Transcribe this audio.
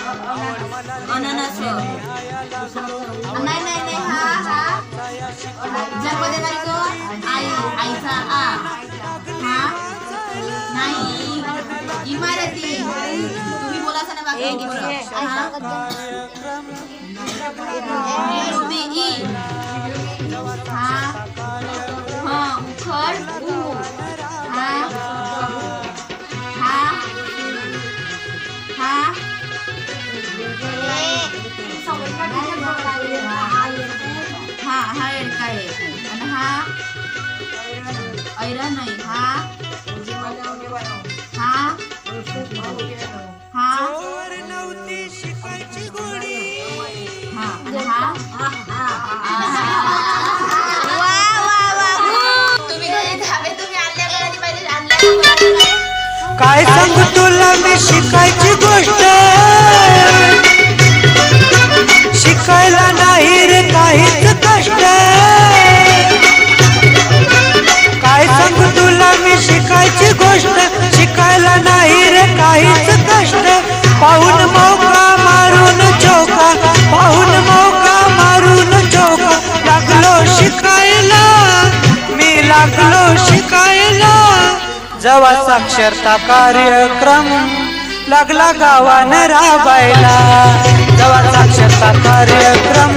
अननस नाही नाही नाही हा जन्म देणारी कोण आई आईचा आ हा नाही इमारती तुम्ही बोलासा ना बाकी उखड ऊ हा हा हा हा हा काय आणि हा ऐरण नाही हा हा हा काय सांगू तुला मी शिकायची गोष्ट शिकायला नाही रे काहीच कष्ट काय सांगू तुला मी शिकायची गोष्ट शिकायला नाही रे काहीच कष्ट पाहून मौका मारून चौका पाहून मौका मारून चौका लागलो शिकायला मी लागलो शिकायला जेव्हा साक्षरता कार्यक्रम लागला गावानं राबायला जेव्हा साक्षरता कार्यक्रम